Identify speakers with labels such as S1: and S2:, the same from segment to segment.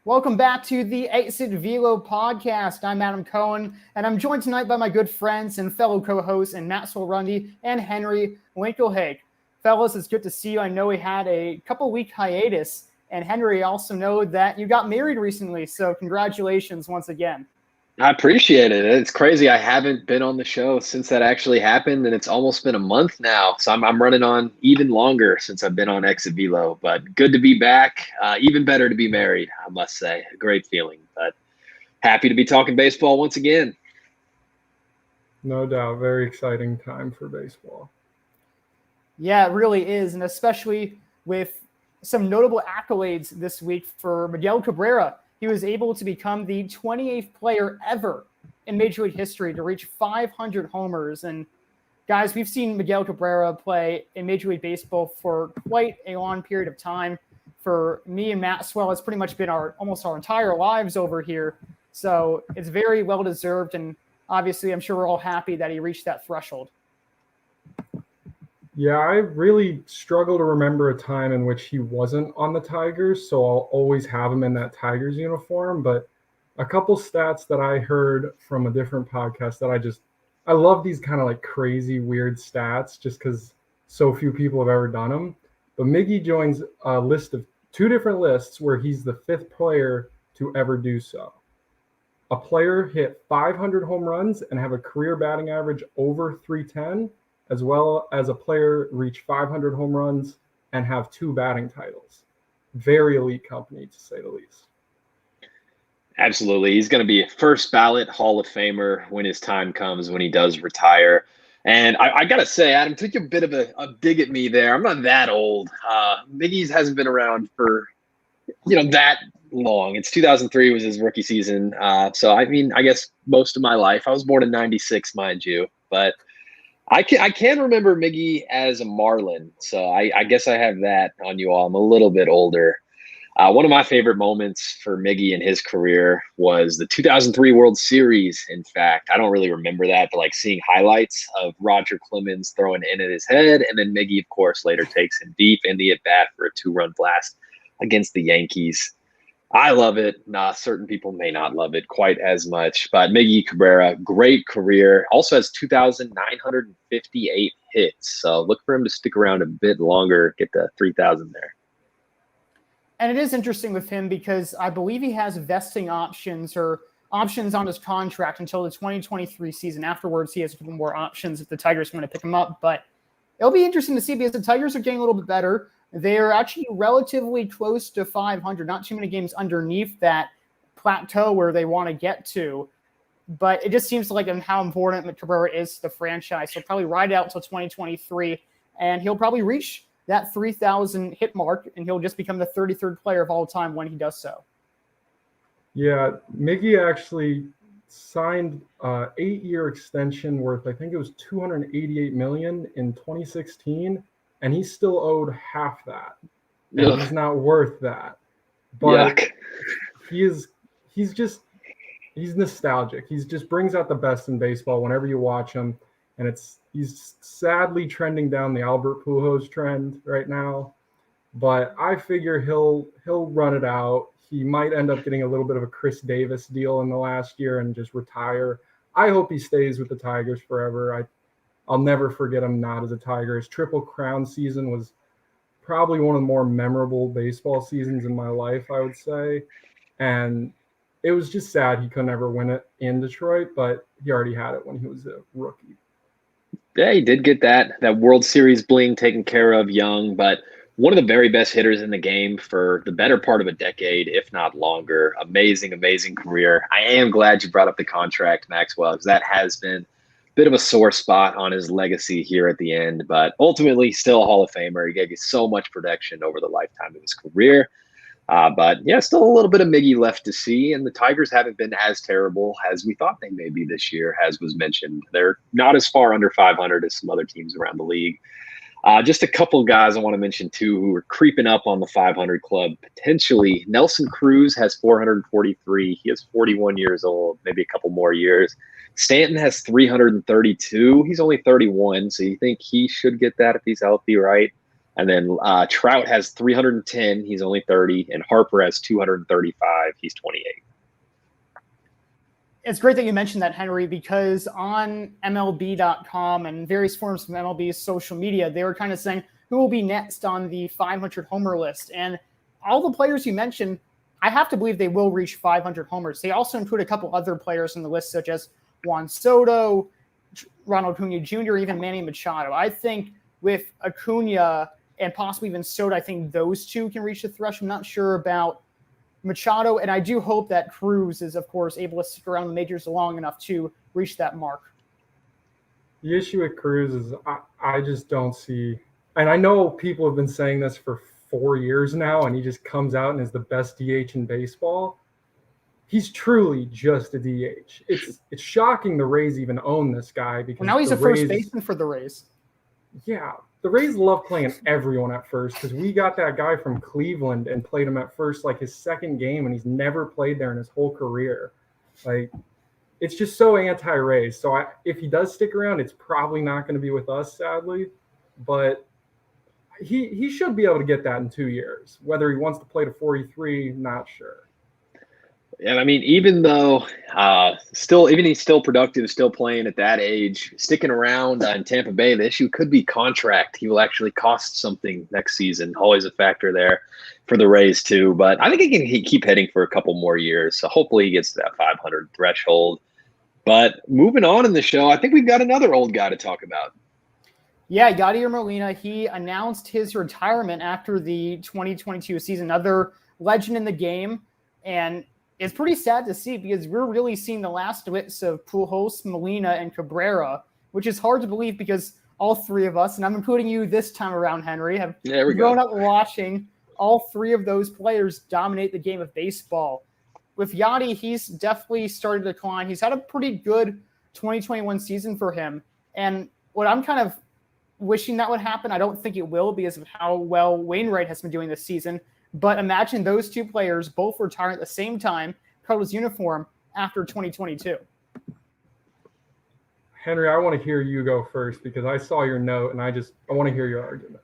S1: Welcome back to the Exit Velo podcast. I'm Adam Cohen, and I'm joined tonight by my good friends and fellow co-hosts and Maxwell Runde and Henry Winkelhake. Fellas, it's good to see you. I know we had a couple-week hiatus, and Henry, also know that you got married recently, so congratulations once again.
S2: I appreciate it. It's crazy. I haven't been on the show since that actually happened, and it's almost been a month now. So I'm running on even longer since I've been on Exit Velo. But good to be back. Even better to be married, I must say. A great feeling. But happy to be talking baseball once again.
S3: No doubt. Very exciting time for baseball.
S1: Yeah, it really is, and especially with some notable accolades this week for Miguel Cabrera. He was able to become the 28th player ever in Major League history to reach 500 homers. And guys, we've seen Miguel Cabrera play in Major League Baseball for quite a long period of time. For me and Maxwell, it's pretty much been almost our entire lives over here. So it's very well deserved. And obviously, I'm sure we're all happy that he reached that threshold.
S3: Yeah, I really struggle to remember a time in which he wasn't on the Tigers, so I'll always have him in that Tigers uniform. But a couple stats that I heard from a different podcast that I love these kind of like crazy, weird stats just because so few people have ever done them. But Miggy joins a list of two different lists where he's the 5th player to ever do so. A player hit 500 home runs and have a career batting average over 310, as well as a player reach 500 home runs and have 2 batting titles. Very elite company, to say the least.
S2: Absolutely. He's going to be a first ballot Hall of Famer when his time comes, when he does retire. And I got to say, Adam, took a bit of a dig at me there. I'm not that old. Miggy's hasn't been around for, that long. It's 2003 was his rookie season. So, I mean, I guess most of my life. I was born in 96, mind you. But I can remember Miggy as a Marlin, so I guess I have that on you all. I'm a little bit older. One of my favorite moments for Miggy in his career was the 2003 World Series. In fact, I don't really remember that, but like seeing highlights of Roger Clemens throwing in at his head, and then Miggy, of course, later takes him deep in the at-bat for a 2-run blast against the Yankees. I love it. Certain people may not love it quite as much, but Miggy Cabrera, great career. Also has 2,958 hits. So look for him to stick around a bit longer, get to 3,000 there.
S1: And it is interesting with him because I believe he has vesting options or options on his contract until the 2023 season. Afterwards, he has a couple more options if the Tigers want to pick him up. But it'll be interesting to see because the Tigers are getting a little bit better. They're actually relatively close to 500, not too many games underneath that plateau where they want to get to. But it just seems like how important Cabrera is to the franchise. He'll probably ride it out until 2023, and he'll probably reach that 3,000 hit mark, and he'll just become the 33rd player of all time when he does so.
S3: Yeah, Miggy actually signed an 8-year extension worth, I think it was $288 million in 2016. And he's still owed half that. And he's not worth that. But he's nostalgic. He just brings out the best in baseball whenever you watch him. And he's sadly trending down the Albert Pujols trend right now. But I figure he'll run it out. He might end up getting a little bit of a Chris Davis deal in the last year and just retire. I hope he stays with the Tigers forever. I'll never forget him not as a Tiger. His Triple Crown season was probably one of the more memorable baseball seasons in my life, I would say. And it was just sad he could never win it in Detroit, but he already had it when he was a rookie.
S2: Yeah, he did get that World Series bling taken care of young, but one of the very best hitters in the game for the better part of a decade, if not longer. Amazing, amazing career. I am glad you brought up the contract, Maxwell, because that has been bit of a sore spot on his legacy here at the end, but ultimately still a Hall of Famer. He gave you so much protection over the lifetime of his career. But yeah, still a little bit of Miggy left to see, and the Tigers haven't been as terrible as we thought they may be this year, as was mentioned. They're not as far under 500 as some other teams around the league. Just a couple of guys I want to mention, too, who are creeping up on the 500 club, potentially. Nelson Cruz has 443. He is 41 years old, maybe a couple more years. Stanton has 332. He's only 31, so you think he should get that if he's healthy, right? And then Trout has 310. He's only 30. And Harper has 235. He's 28.
S1: It's great that you mentioned that, Henry, because on MLB.com and various forms of MLB's social media, they were kind of saying who will be next on the 500 homer list. And all the players you mentioned, I have to believe they will reach 500 homers. They also include a couple other players in the list, such as Juan Soto, Ronald Acuna Jr., even Manny Machado. I think with Acuna and possibly even Soto, I think those two can reach the threshold. I'm not sure about Machado, and I do hope that Cruz is, of course, able to stick around the majors long enough to reach that mark.
S3: The issue with Cruz is I just don't see, and I know people have been saying this for 4 years now, and he just comes out and is the best DH in baseball. He's truly just a DH. It's shocking the Rays even own this guy because
S1: now he's
S3: the
S1: a first
S3: Rays,
S1: baseman for the Rays.
S3: Yeah, the Rays love playing everyone at first because we got that guy from Cleveland and played him at first like his second game, and he's never played there in his whole career. Like, it's just so anti-Rays. So if he does stick around, it's probably not going to be with us, sadly. But he should be able to get that in 2 years. Whether he wants to play to 43, not sure.
S2: And I mean, even though he's still productive, still playing at that age, sticking around in Tampa Bay, the issue could be contract. He will actually cost something next season. Always a factor there for the Rays too. But I think he can keep hitting for a couple more years. So hopefully he gets to that 500 threshold. But moving on in the show, I think we've got another old guy to talk about.
S1: Yeah, Yadier Molina, he announced his retirement after the 2022 season. Another legend in the game. And it's pretty sad to see because we're really seeing the last bits of Pujols, Molina, and Cabrera, which is hard to believe because all three of us, and I'm including you this time around, Henry, have grown up watching all three of those players dominate the game of baseball. With Yadi, he's definitely started to decline. He's had a pretty good 2021 season for him. And what I'm kind of wishing that would happen, I don't think it will because of how well Wainwright has been doing this season. But imagine those two players both retiring at the same time, Cardinals uniform, after 2022.
S3: Henry, I want to hear you go first because I saw your note and I want to hear your argument.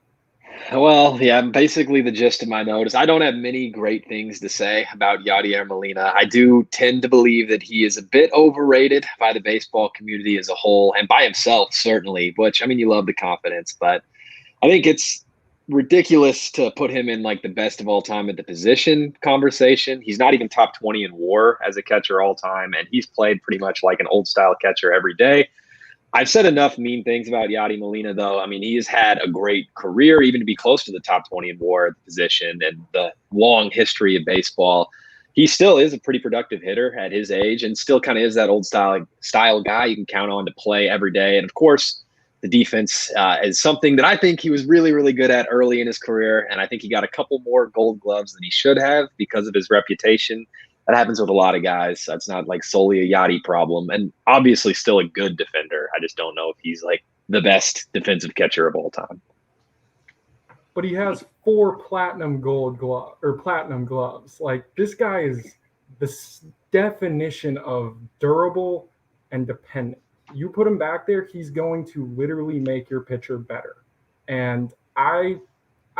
S2: Well, yeah, basically the gist of my note is I don't have many great things to say about Yadier Molina. I do tend to believe that he is a bit overrated by the baseball community as a whole and by himself, certainly, which, I mean, you love the confidence, but I think it's ridiculous to put him in like the best of all time at the position conversation. He's not even top 20 in WAR as a catcher all time, and he's played pretty much like an old style catcher every day. I've said enough mean things about Yadi Molina, though. I mean, he has had a great career, even to be close to the top 20 in WAR at the position and the long history of baseball. He still is a pretty productive hitter at his age and still kind of is that old style guy you can count on to play every day. And of course, the defense is something that I think he was really, really good at early in his career. And I think he got a couple more gold gloves than he should have because of his reputation. That happens with a lot of guys. That's not like solely a Yadi problem. And obviously still a good defender. I just don't know if he's like the best defensive catcher of all time.
S3: But he has 4 platinum gloves. Like, this guy is the definition of durable and dependent. You put him back there, he's going to literally make your pitcher better. And I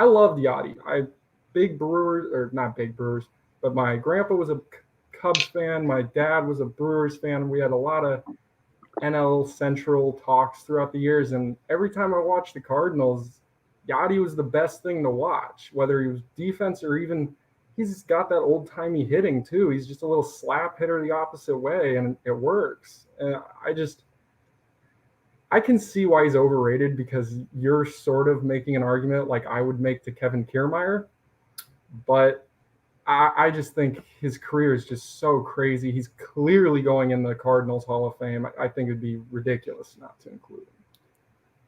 S3: loved Yadi. Big Brewers, or not big Brewers, but my grandpa was a Cubs fan. My dad was a Brewers fan. We had a lot of NL Central talks throughout the years. And every time I watched the Cardinals, Yadi was the best thing to watch, whether he was defense or even he's got that old-timey hitting too. He's just a little slap hitter the opposite way, and it works. And I can see why he's overrated because you're sort of making an argument like I would make to Kevin Kiermaier. But I just think his career is just so crazy. He's clearly going in the Cardinals Hall of Fame. I think it'd be ridiculous not to include him.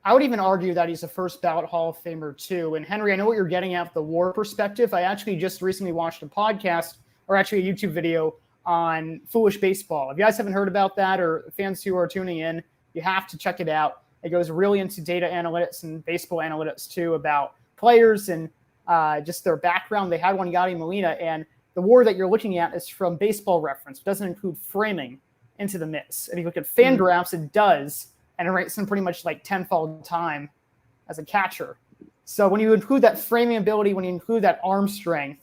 S1: I would even argue that he's a first ballot Hall of Famer too. And Henry, I know what you're getting at the WAR perspective. I actually just recently watched a podcast or actually a YouTube video on Foolish Baseball. If you guys haven't heard about that or fans who are tuning in, you have to check it out. It goes really into data analytics and baseball analytics too about players and just their background. They had one, Yadi Molina, and the WAR that you're looking at is from Baseball Reference. It doesn't include framing into the mix. And if you look at Fangraphs, it does, and it ranks him pretty much like 10th all time as a catcher. So when you include that framing ability, when you include that arm strength,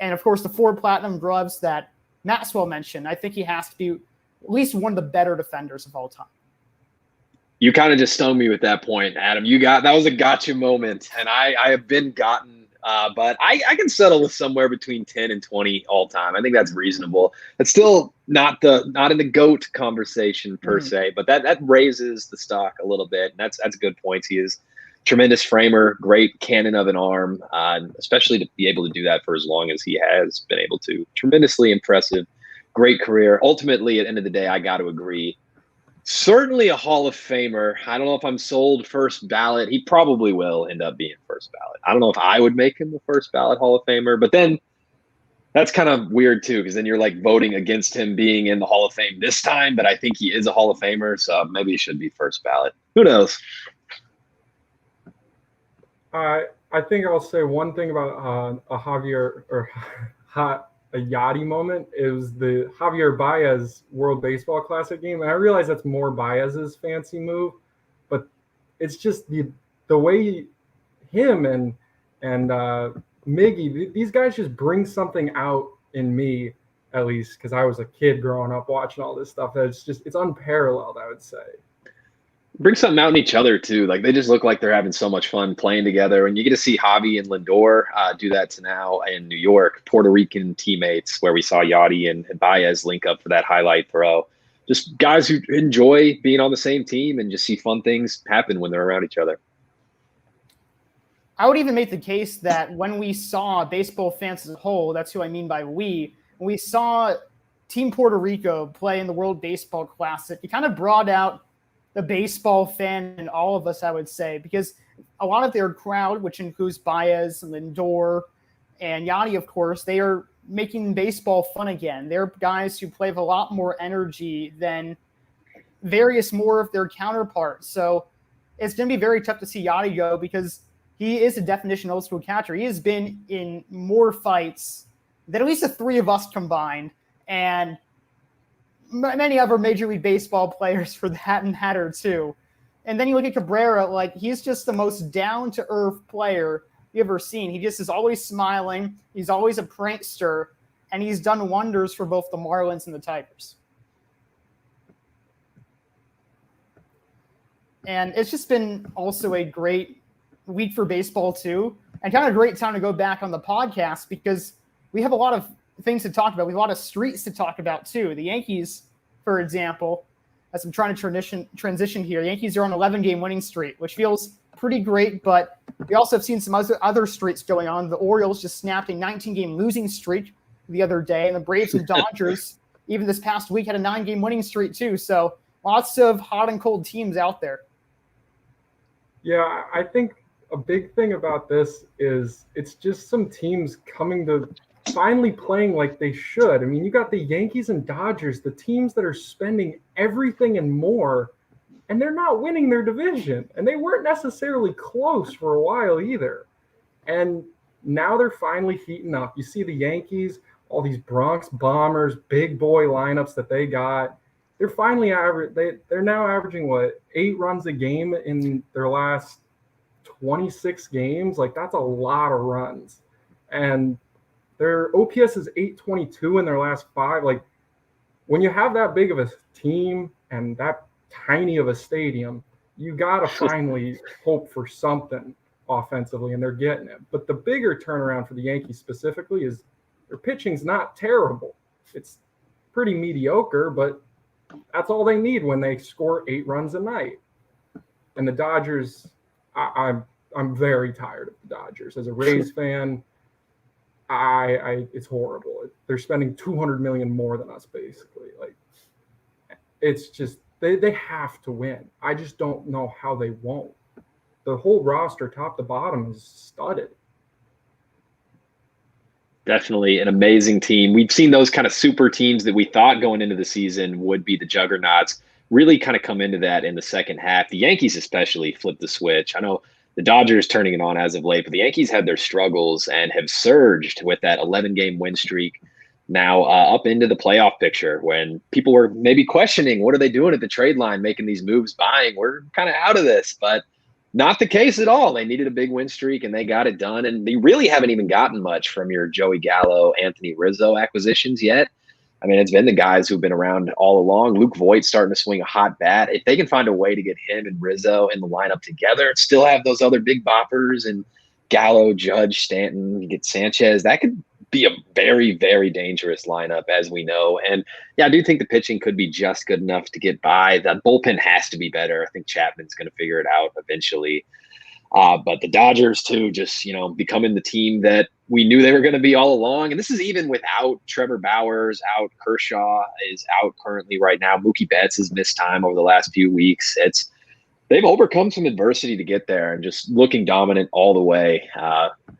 S1: and of course the 4 platinum gloves that Maxwell mentioned, I think he has to be at least one of the better defenders of all time.
S2: You kind of just stung me with that point, Adam. That was a gotcha moment, and I have been gotten, but I can settle with somewhere between 10 and 20 all time. I think that's reasonable. It's still not in the GOAT conversation per se, but that raises the stock a little bit, and that's good points. He is tremendous framer, great cannon of an arm, especially to be able to do that for as long as he has been able to. Tremendously impressive, great career. Ultimately, at the end of the day, I got to agree. Certainly a Hall of Famer. I don't know if I'm sold first ballot. He probably will end up being first ballot. I don't know if I would make him the first ballot Hall of Famer, but then that's kind of weird too, because then you're like voting against him being in the Hall of Fame this time, but I think he is a Hall of Famer, so maybe he should be first ballot. Who knows?
S3: I think I'll say one thing about a Javier or a Yadi moment. It was the Javier Baez World Baseball Classic game. And I realize that's more Baez's fancy move, but it's just the way him and Miggy, these guys just bring something out in me, at least, because I was a kid growing up watching all this stuff. It's unparalleled, I would say.
S2: Bring something out in each other too. Like they just look like they're having so much fun playing together. And you get to see Javi and Lindor do that now in New York, Puerto Rican teammates, where we saw Yadi and Baez link up for that highlight throw. Just guys who enjoy being on the same team and just see fun things happen when they're around each other.
S1: I would even make the case that when we saw baseball fans as a whole, that's who I mean by when we saw Team Puerto Rico play in the World Baseball Classic, it kind of brought out the baseball fan in all of us, I would say, because a lot of their crowd, which includes Baez, Lindor, and Yadi, of course, they are making baseball fun again. They're guys who play with a lot more energy than various more of their counterparts. So it's going to be very tough to see Yadi go because he is a definition old school catcher. He has been in more fights than at least the 3 of us combined, and many other Major League Baseball players for that matter too. And then you look at Cabrera, like he's just the most down-to-earth player you've ever seen. He just is always smiling. He's always a prankster, and he's done wonders for both the Marlins and the Tigers. And it's just been also a great week for baseball too, and kind of a great time to go back on the podcast because we have a lot of things to talk about. We have a lot of streets to talk about too. The Yankees, for example, as I'm trying to transition here, the Yankees are on an 11-game winning streak, which feels pretty great, but we also have seen some other streaks going on. The Orioles just snapped a 19-game losing streak the other day, and the Braves and Dodgers, even this past week, had a 9-game winning streak too. So lots of hot and cold teams out there.
S3: Yeah, I think a big thing about this is it's just some teams coming to finally playing like they should. I mean, you got the Yankees and Dodgers, the teams that are spending everything and more, and they're not winning their division. And they weren't necessarily close for a while either. And now they're finally heating up. You see the Yankees, all these Bronx Bombers, big boy lineups that they got. They're finally they're now averaging 8 runs a game in their last 26 games. Like that's a lot of runs. And their OPS is 822 in their last 5. Like when you have that big of a team and that tiny of a stadium, you got to finally hope for something offensively, and they're getting it. But the bigger turnaround for the Yankees specifically is their pitching's not terrible. It's pretty mediocre, but that's all they need when they score 8 runs a night. And the Dodgers, I'm very tired of the Dodgers. As a Rays fan, it's horrible. They're spending $200 million more than us, basically. Like, it's just they have to win. I just don't know how they won't. The whole roster, top to bottom, is studded.
S2: Definitely an amazing team. We've seen those kind of super teams that we thought going into the season would be the juggernauts really kind of come into that in the second half. The Yankees especially flipped the switch. I know the Dodgers turning it on as of late, but the Yankees had their struggles and have surged with that 11-game win streak now up into the playoff picture when people were maybe questioning, what are they doing at the trade line, making these moves, buying? We're kind of out of this, but Not the case at all. They needed a big win streak, and they got it done. And they really haven't even gotten much from your Joey Gallo, Anthony Rizzo acquisitions yet. I mean, it's been the guys who've been around all along. Luke Voigt's starting to swing a hot bat. If they can find a way to get him and Rizzo in the lineup together and still have those other big boppers and Gallo, Judge, Stanton, you get Sanchez, that could be a very, very dangerous lineup, as we know. And yeah, I do think the pitching could be just good enough to get by. The bullpen has to be better. I think Chapman's going to figure it out eventually. But the Dodgers, too, just, becoming the team that we knew they were going to be all along. And this is even without Trevor Bauer's out. Kershaw is out currently right now. Mookie Betts has missed time over the last few weeks. They've overcome some adversity to get there and just looking dominant all the way.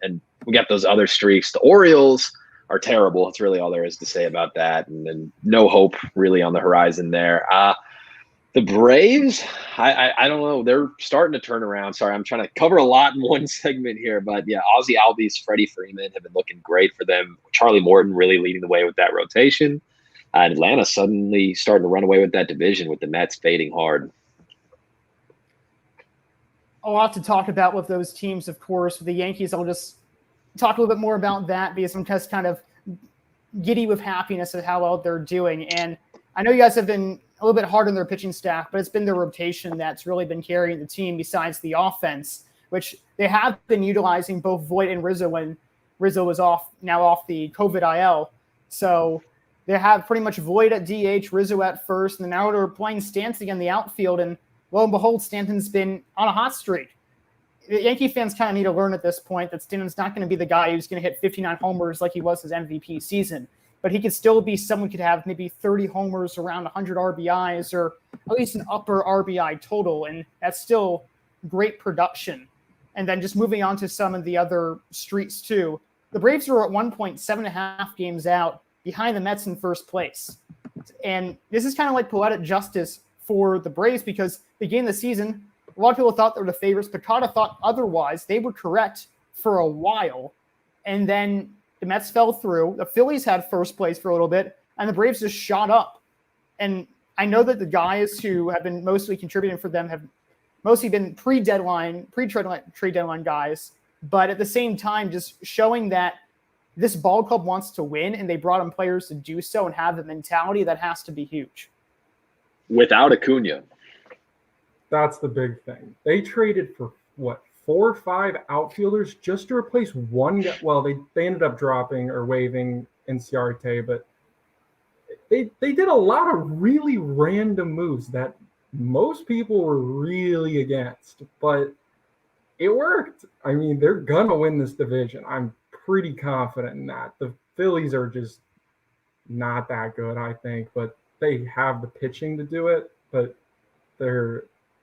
S2: And we got those other streaks. The Orioles are terrible. That's really all there is to say about that. And then no hope really on the horizon there. The Braves, I don't know. They're starting to turn around. Sorry, I'm trying to cover a lot in one segment here. But yeah, Ozzie Albies, Freddie Freeman have been looking great for them. Charlie Morton really leading the way with that rotation. And Atlanta suddenly starting to run away with that division with the Mets fading hard.
S1: A lot to talk about with those teams, of course. With the Yankees, I'll just talk a little bit more about that because I'm just kind of giddy with happiness at how well they're doing. And I know you guys have been a little bit hard on their pitching staff, but it's been the rotation that's really been carrying the team besides the offense, which they have been utilizing both Voit and Rizzo when Rizzo was off the COVID IL. So they have pretty much Voit at DH, Rizzo at first, and now they're playing Stanton in the outfield. And lo and behold, Stanton's been on a hot streak. The Yankee fans kind of need to learn at this point that Stanton's not going to be the guy who's going to hit 59 homers like he was his MVP season. But he could still be someone who could have maybe 30 homers, around 100 RBIs, or at least an upper RBI total. And that's still great production. And then just moving on to some of the other streaks too. The Braves are at 1.7.5 games out behind the Mets in first place. And this is kind of like poetic justice for the Braves because they beginning the season, a lot of people thought they were the favorites. Picada thought otherwise. They were correct for a while. And then the Mets fell through. The Phillies had first place for a little bit, and the Braves just shot up. And I know that the guys who have been mostly contributing for them have mostly been trade deadline guys. But at the same time, just showing that this ball club wants to win, and they brought in players to do so and have the mentality, that has to be huge.
S2: Without Acuna.
S3: That's the big thing. They traded for, 4 or 5 outfielders just to replace one guy. Well, they ended up dropping or waiving Inciarte, but they did a lot of really random moves that most people were really against, but it worked. I mean, they're gonna win this division. I'm pretty confident in that. The Phillies are just not that good, I think, but they have the pitching to do it. But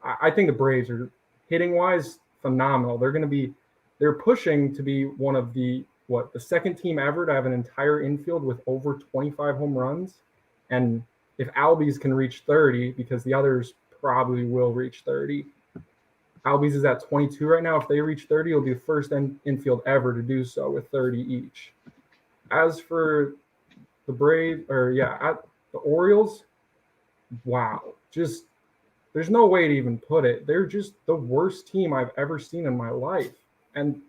S3: I think the Braves are hitting wise phenomenal. They're pushing to be one of the second team ever to have an entire infield with over 25 home runs. And if Albies can reach 30, because the others probably will reach 30, Albies is at 22 right now. If they reach 30, it'll be the first infield ever to do so with 30 each. As for the the Orioles, wow, just there's no way to even put it. They're just the worst team I've ever seen in my life. And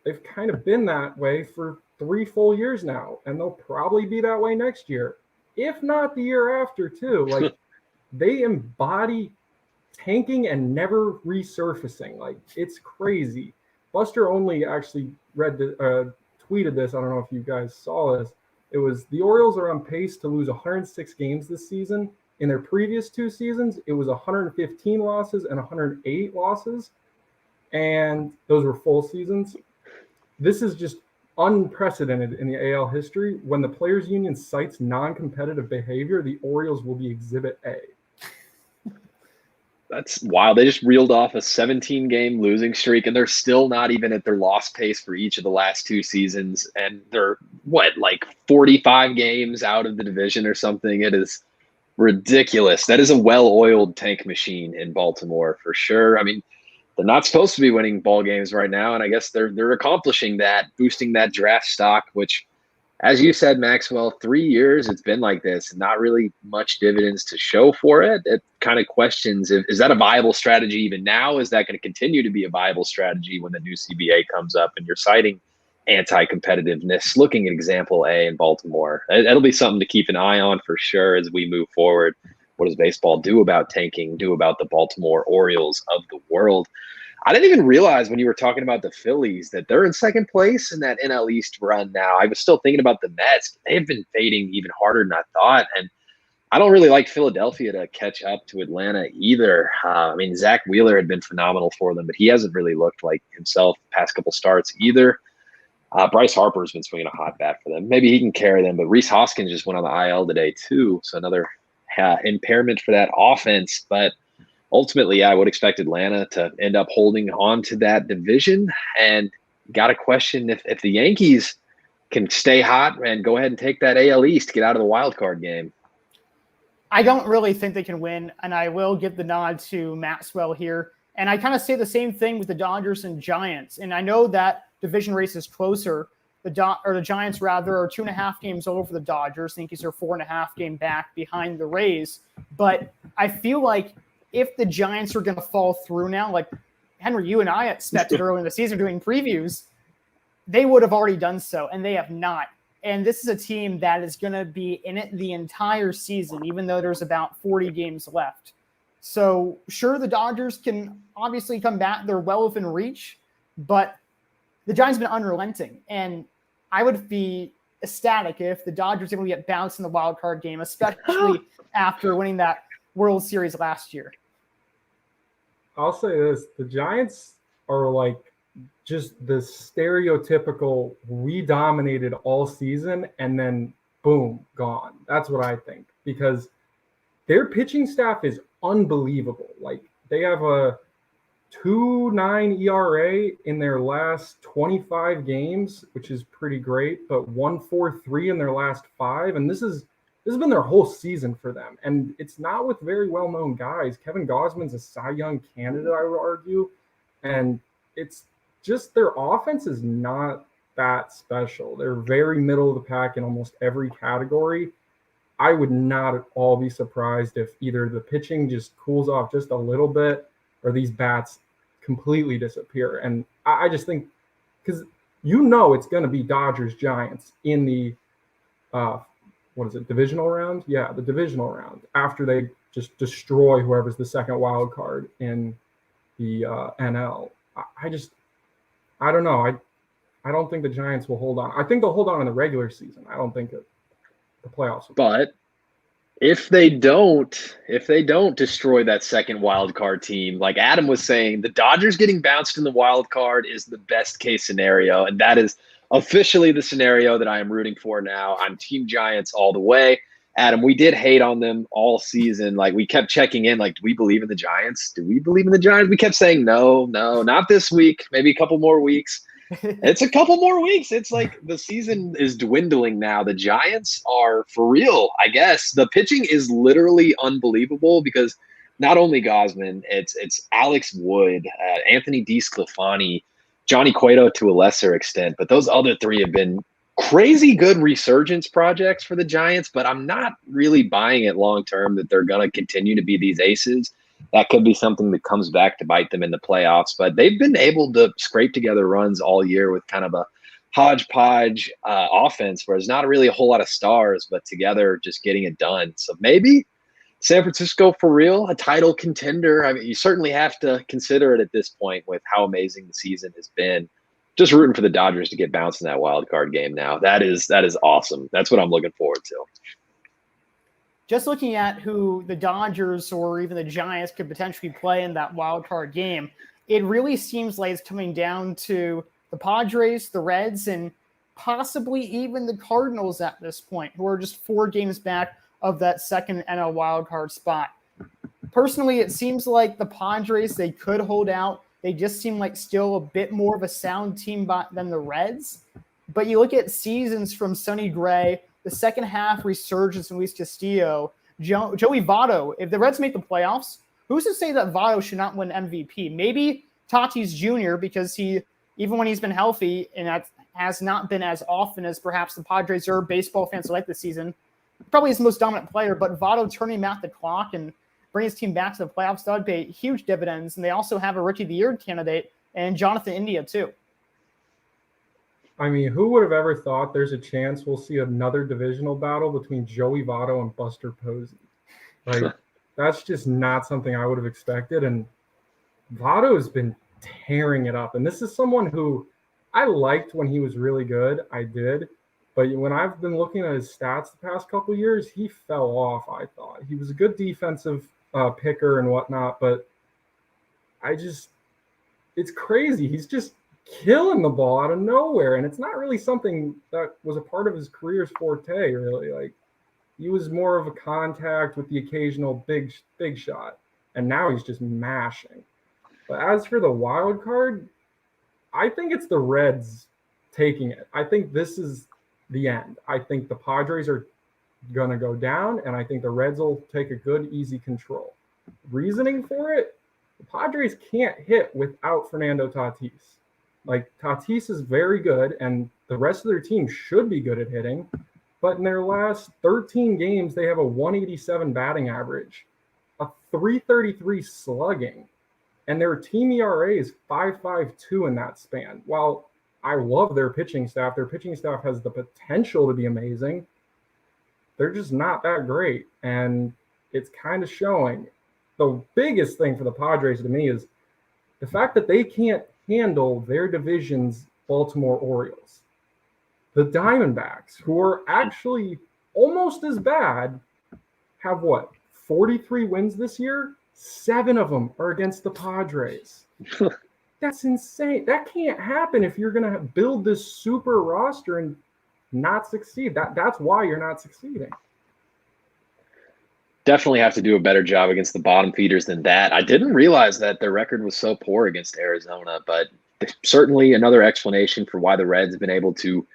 S3: they've kind of been that way for 3 full years now. And they'll probably be that way next year, if not the year after too. Like they embody tanking and never resurfacing. Like it's crazy. Buster Only actually tweeted this. I don't know if you guys saw this. It was the Orioles are on pace to lose 106 games this season. In their previous 2 seasons, it was 115 losses and 108 losses. And those were full seasons. This is just unprecedented in the AL history. When the Players Union cites non-competitive behavior, the Orioles will be Exhibit A.
S2: That's wild. They just reeled off a 17-game losing streak, and they're still not even at their loss pace for each of the last 2 seasons. And they're, 45 games out of the division or something? It is ridiculous. That is a well-oiled tank machine in Baltimore for sure. I mean, they're not supposed to be winning ball games right now, and I guess they're accomplishing that, boosting that draft stock, which as you said, Maxwell, 3 years it's been like this, not really much dividends to show for it. It kind of questions is that a viable strategy even now? Is that going to continue to be a viable strategy when the new CBA comes up and you're citing anti-competitiveness, looking at example A in Baltimore? It'll be something to keep an eye on for sure as we move forward. What does baseball do about tanking, do about the Baltimore Orioles of the world? I didn't even realize when you were talking about the Phillies that they're in second place in that NL East run now. I was still thinking about the Mets. They've been fading even harder than I thought. And I don't really like Philadelphia to catch up to Atlanta either. I mean, Zach Wheeler had been phenomenal for them, but he hasn't really looked like himself the past couple starts either. Bryce Harper's been swinging a hot bat for them. Maybe he can carry them, but Rhys Hoskins just went on the IL today too. So another impairment for that offense. But ultimately, I would expect Atlanta to end up holding on to that division. And got to question if the Yankees can stay hot and go ahead and take that AL East, get out of the wild card game.
S1: I don't really think they can win, and I will give the nod to Maxwell here. And I kind of say the same thing with the Dodgers and Giants. And I know that division race is closer. The Giants, rather, are 2.5 games over the Dodgers. The Yankees are 4.5 games back behind the Rays. But I feel like if the Giants are going to fall through now, like Henry, you and I expected early in the season doing previews, they would have already done so, and they have not. And this is a team that is going to be in it the entire season, even though there's about 40 games left. So sure, the Dodgers can obviously come back. They're well within reach, but the Giants have been unrelenting. And I would be ecstatic if the Dodgers are going to get bounced in the wild card game, especially after winning that World Series last year.
S3: I'll say this. The Giants are like just the stereotypical, we dominated all season and then boom, gone. That's what I think, because their pitching staff is unbelievable. Like they have a 2.9 ERA in their last 25 games, which is pretty great, but 1.43 in their last 5. And this has been their whole season for them. And it's not with very well-known guys. Kevin Gausman's a Cy Young candidate, I would argue. And it's just their offense is not that special. They're very middle of the pack in almost every category. I would not at all be surprised if either the pitching just cools off just a little bit or these bats completely disappear. And I just think, because it's going to be Dodgers-Giants in the divisional round? Yeah, the divisional round, after they just destroy whoever's the second wild card in the NL. I don't know. I don't think the Giants will hold on. I think they'll hold on in the regular season. I don't think the playoffs will.
S2: But if they don't destroy that second wild card team, like Adam was saying, the Dodgers getting bounced in the wild card is the best case scenario, and that is officially the scenario that I am rooting for now. I'm Team Giants all the way. Adam, we did hate on them all season. Like, we kept checking in, like, do we believe in the Giants? Do we believe in the Giants? We kept saying, no, not this week, maybe a couple more weeks. It's a couple more weeks. It's like the season is dwindling now. The Giants are for real, I guess. The pitching is literally unbelievable because not only Gausman, it's Alex Wood, Anthony DeSclafani, Johnny Cueto to a lesser extent, but those other three have been crazy good resurgence projects for the Giants, but I'm not really buying it long-term that they're going to continue to be these aces. That could be something that comes back to bite them in the playoffs, but they've been able to scrape together runs all year with kind of a hodgepodge offense where there's not really a whole lot of stars, but together just getting it done. So maybe San Francisco for real, a title contender. I mean, you certainly have to consider it at this point with how amazing the season has been. Just rooting for the Dodgers to get bounced in that wild card game now. That is awesome. That's what I'm looking forward to.
S1: Just looking at who the Dodgers or even the Giants could potentially play in that wild card game, it really seems like it's coming down to the Padres, the Reds, and possibly even the Cardinals at this point, who are just 4 games back of that second NL wild card spot. Personally, it seems like the Padres, they could hold out. They just seem like still a bit more of a sound team than the Reds. But you look at seasons from Sonny Gray, the second half resurgence in Luis Castillo, Joey Votto. If the Reds make the playoffs, who's to say that Votto should not win MVP? Maybe Tatis Jr., because he, even when he's been healthy and has not been as often as perhaps the Padres or baseball fans like this season. Probably his most dominant player, but Votto turning him out the clock and bring his team back to the playoffs, that would pay huge dividends. And they also have a Rookie of the Year candidate and Jonathan India too.
S3: I mean, who would have ever thought there's a chance we'll see another divisional battle between Joey Votto and Buster Posey? Like, that's just not something I would have expected. And Votto has been tearing it up. And this is someone who I liked when he was really good. I did. But when I've been looking at his stats the past couple of years, he fell off, I thought. He was a good defensive picker and whatnot, but it's crazy. He's just killing the ball out of nowhere. And it's not really something that was a part of his career's forte, really. Like, he was more of a contact with the occasional big shot. And now he's just mashing. But as for the wild card, I think it's the Reds taking it. I think this is the end. I think the Padres are going to go down, and I think the Reds will take a good, easy control. Reasoning for it, the Padres can't hit without Fernando Tatis. Like, Tatis is very good, and the rest of their team should be good at hitting, but in their last 13 games, they have a 187 batting average, a 333 slugging, and their team ERA is 5.52 in that span. While I love their pitching staff has the potential to be amazing, they're just not that great, and it's kind of showing. The biggest thing for the Padres to me is the fact that they can't handle their division's Baltimore Orioles. The Diamondbacks, who are actually almost as bad, have 43 wins this year? 7 of them are against the Padres. That's insane. That can't happen if you're going to build this super roster and not succeed. That's why you're not succeeding.
S2: Definitely have to do a better job against the bottom feeders than that. I didn't realize that their record was so poor against Arizona, but certainly another explanation for why the Reds have been able to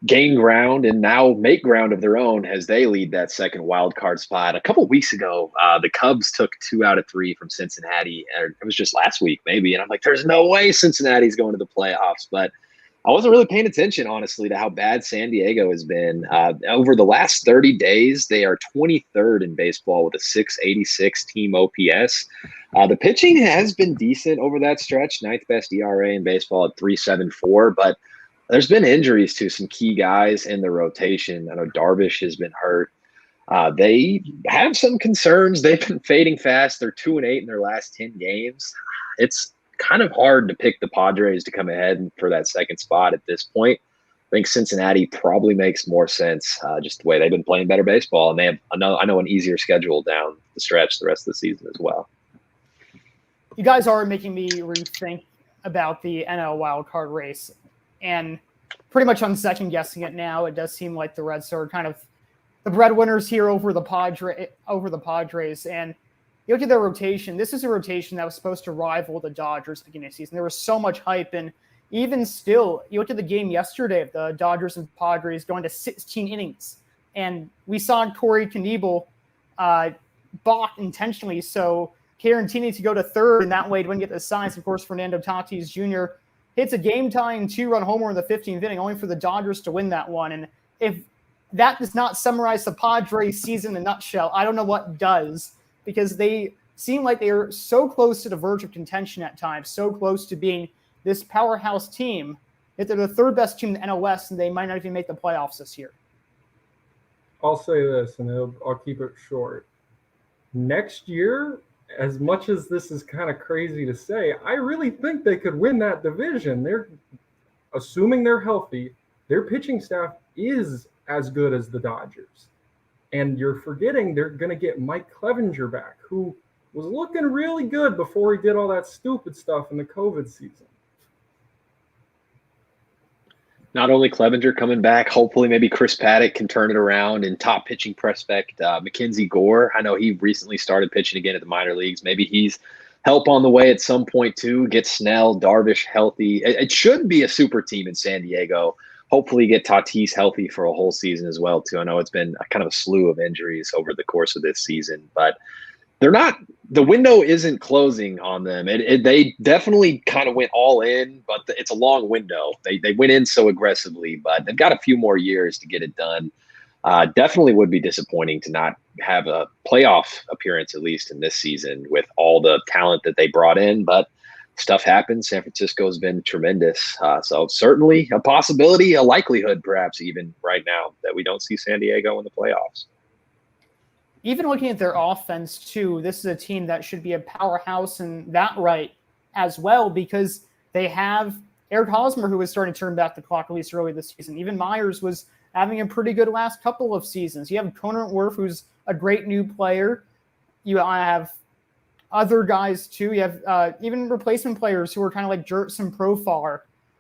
S2: gain ground and now make ground of their own as they lead that second wild card spot. A couple of weeks ago, the Cubs took 2 out of 3 from Cincinnati. It was just last week, maybe. And I'm like, there's no way Cincinnati's going to the playoffs. But I wasn't really paying attention, honestly, to how bad San Diego has been. Over the last 30 days, they are 23rd in baseball with a 686 team OPS. The pitching has been decent over that stretch, 9th best ERA in baseball at 3.74, but there's been injuries to some key guys in the rotation. I know Darvish has been hurt. They have some concerns. They've been fading fast. They're 2-8 in their last 10 games. It's kind of hard to pick the Padres to come ahead for that second spot at this point. I think Cincinnati probably makes more sense, just the way they've been playing better baseball, and they have I know an easier schedule down the stretch the rest of the season as well.
S1: You guys are making me rethink about the NL wildcard race. And pretty much on second guessing it now, it does seem like the Reds are kind of the breadwinners here over the Padres. And you look at their rotation. This is a rotation that was supposed to rival the Dodgers at the beginning of the season. There was so much hype, and even still, you look at the game yesterday of the Dodgers and Padres going to 16 innings, and we saw Corey Knebel balk intentionally, so Carantini to go to third, and that way he wouldn't get the signs. Of course, Fernando Tatis Jr. hits a game-tying 2-run homer in the 15th inning, only for the Dodgers to win that one. And if that does not summarize the Padres season in a nutshell, I don't know what does, because they seem like they are so close to the verge of contention at times, so close to being this powerhouse team, that they're the third best team in the NL West, and they might not even make the playoffs this year.
S3: I'll say this, and I'll keep it short. Next year, as much as this is kind of crazy to say, I really think they could win that division. They're assuming they're healthy. Their pitching staff is as good as the Dodgers. And you're forgetting they're going to get Mike Clevenger back, who was looking really good before he did all that stupid stuff in the COVID season.
S2: Not only Clevenger coming back, hopefully maybe Chris Paddock can turn it around, and top pitching prospect Mackenzie Gore. I know he recently started pitching again at the minor leagues. Maybe he's help on the way at some point too. Get Snell, Darvish healthy. It should be a super team in San Diego. Hopefully get Tatis healthy for a whole season as well too. I know it's been kind of a slew of injuries over the course of this season, but they're not. The window isn't closing on them. They definitely kind of went all in, but it's a long window. They went in so aggressively, but they've got a few more years to get it done. Definitely would be disappointing to not have a playoff appearance, at least in this season, with all the talent that they brought in. But stuff happens. San Francisco has been tremendous. So certainly a possibility, a likelihood, perhaps even right now, that we don't see San Diego in the playoffs.
S1: Even looking at their offense, too, this is a team that should be a powerhouse in that right as well, because they have Eric Hosmer, who was starting to turn back the clock at least early this season. Even Myers was having a pretty good last couple of seasons. You have Conant Worf, who's a great new player. You have other guys, too. You have even replacement players who are kind of like Jurtson Profar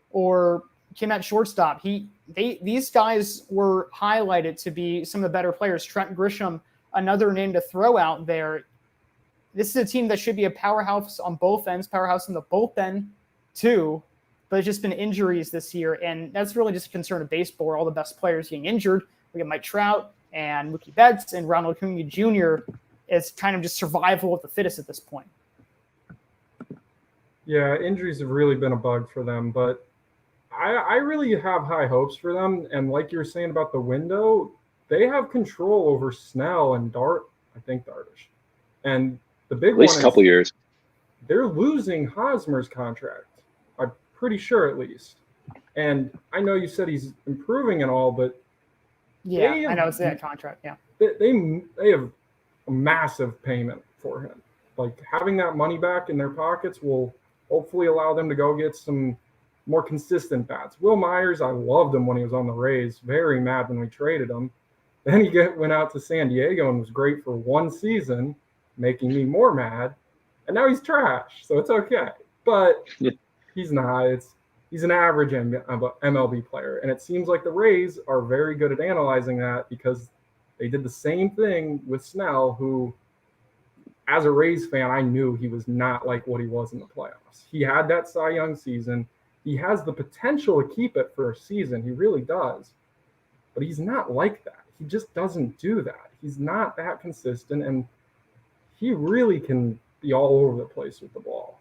S1: or Kim at shortstop. These guys were highlighted to be some of the better players. Trent Grisham, another name to throw out there. This is a team that should be a powerhouse on both ends, powerhouse in the bullpen too, but it's just been injuries this year, and that's really just a concern of baseball, all the best players getting injured. We got Mike Trout and Mookie Betts and Ronald Acuna Jr. It's kind of just survival of the fittest at this point.
S3: Yeah, injuries have really been a bug for them, but I really have high hopes for them. And like you were saying about the window, they have control over Snell and Darvish. And the big one
S2: at least a couple years.
S3: They're losing Hosmer's contract. I'm pretty sure, at least. And I know you said he's improving and all, but
S1: yeah, I know it's that contract. Yeah,
S3: they have a massive payment for him. Like, having that money back in their pockets will hopefully allow them to go get some more consistent bats. Will Myers, I loved him when he was on the Rays. Very mad when we traded him. Then he went out to San Diego and was great for one season, making me more mad. And now he's trash, so it's okay. But he's not. He's an average MLB player. And it seems like the Rays are very good at analyzing that, because they did the same thing with Snell, who, as a Rays fan, I knew he was not like what he was in the playoffs. He had that Cy Young season. He has the potential to keep it for a season. He really does. But he's not like that. He just doesn't do that. He's not that consistent, and he really can be all over the place with the ball.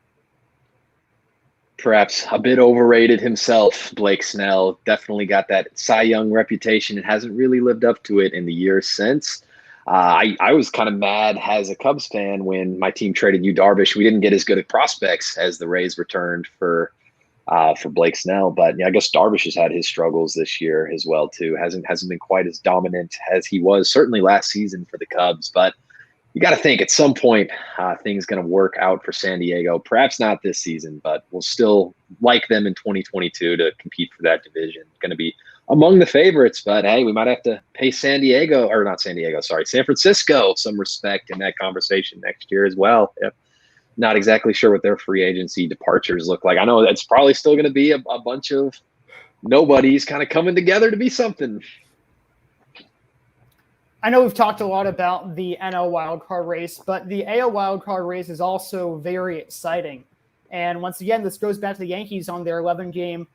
S2: Perhaps a bit overrated himself, Blake Snell. Definitely got that Cy Young reputation and hasn't really lived up to it in the years since. I was kind of mad as a Cubs fan when my team traded Yu Darvish. We didn't get as good at prospects as the Rays returned for Blake Snell, but yeah, I guess Darvish has had his struggles this year as well too. Hasn't been quite as dominant as he was certainly last season for the Cubs. But you got to think at some point things going to work out for San Diego. Perhaps not this season, but we'll still like them in 2022 to compete for that division. Going to be among the favorites, but hey, we might have to pay San Francisco some respect in that conversation next year as well. Yep. Not exactly sure what their free agency departures look like. I know it's probably still going to be a bunch of nobodies kind of coming together to be something.
S1: I know we've talked a lot about the NL wildcard race, but the AL wildcard race is also very exciting. And once again, this goes back to the Yankees on their 11-game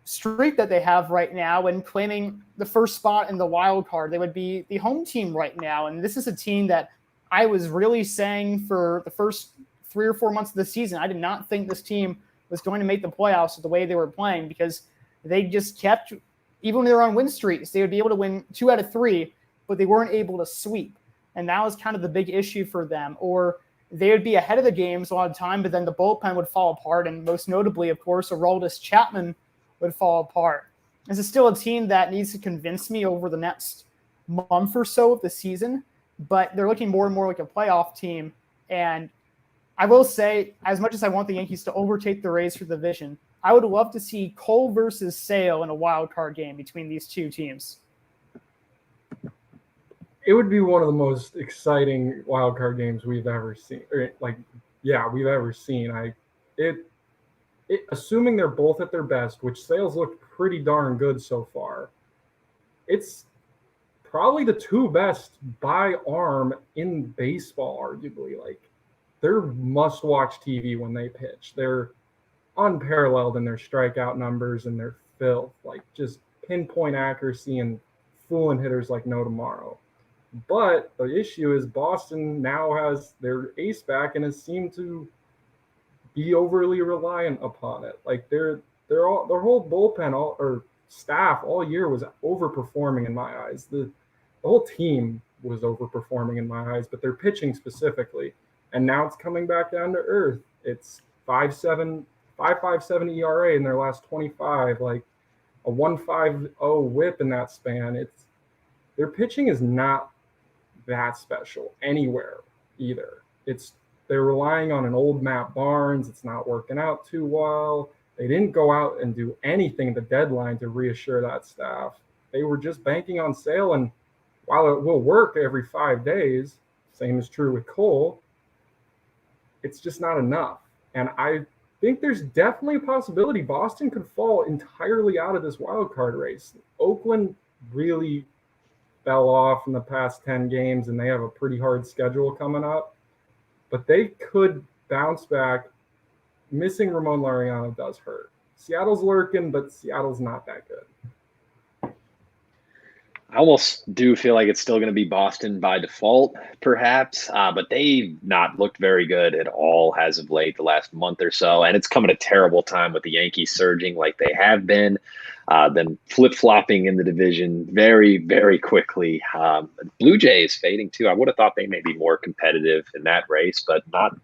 S1: streak that they have right now and claiming the first spot in the wildcard. They would be the home team right now. And this is a team that I was really saying for the first 3 or 4 months of the season, I did not think this team was going to make the playoffs with the way they were playing, because they just kept, even when they were on win streaks, they would be able to win 2 out of 3, but they weren't able to sweep. And that was kind of the big issue for them. Or they would be ahead of the games a lot of the time, but then the bullpen would fall apart. And most notably, of course, Aroldis Chapman would fall apart. This is still a team that needs to convince me over the next month or so of the season, but they're looking more and more like a playoff team. And I will say, as much as I want the Yankees to overtake the Rays for the division, I would love to see Cole versus Sale in a wild card game between these two teams.
S3: It would be one of the most exciting wild card games we've ever seen. We've ever seen. Assuming they're both at their best, which Sale's looked pretty darn good so far, it's probably the two best by arm in baseball, arguably. Like, they're must-watch TV when they pitch. They're unparalleled in their strikeout numbers and their filth, like just pinpoint accuracy and fooling hitters like no tomorrow. But the issue is Boston now has their ace back and has seemed to be overly reliant upon it. Like their whole bullpen or staff all year was overperforming in my eyes. The whole team was overperforming in my eyes, but their pitching specifically. And now it's coming back down to earth. It's 5.57 ERA in their last 25, like a 1.50 whip in that span. It's their pitching is not that special anywhere either. They're relying on an old Matt Barnes. It's not working out too well. They didn't go out and do anything at the deadline to reassure that staff. They were just banking on Sale, and while it will work every 5 days, same is true with Cole, it's just not enough. And I think there's definitely a possibility Boston could fall entirely out of this wild card race. Oakland really fell off in the past 10 games, and they have a pretty hard schedule coming up. But they could bounce back. Missing Ramon Laureano does hurt. Seattle's lurking, but Seattle's not that good.
S2: I almost do feel like it's still going to be Boston by default, perhaps, but they've not looked very good at all as of late, the last month or so, and it's come at a terrible time with the Yankees surging like they have been, them flip-flopping in the division very, very quickly. Blue Jays fading too. I would have thought they may be more competitive in that race, but not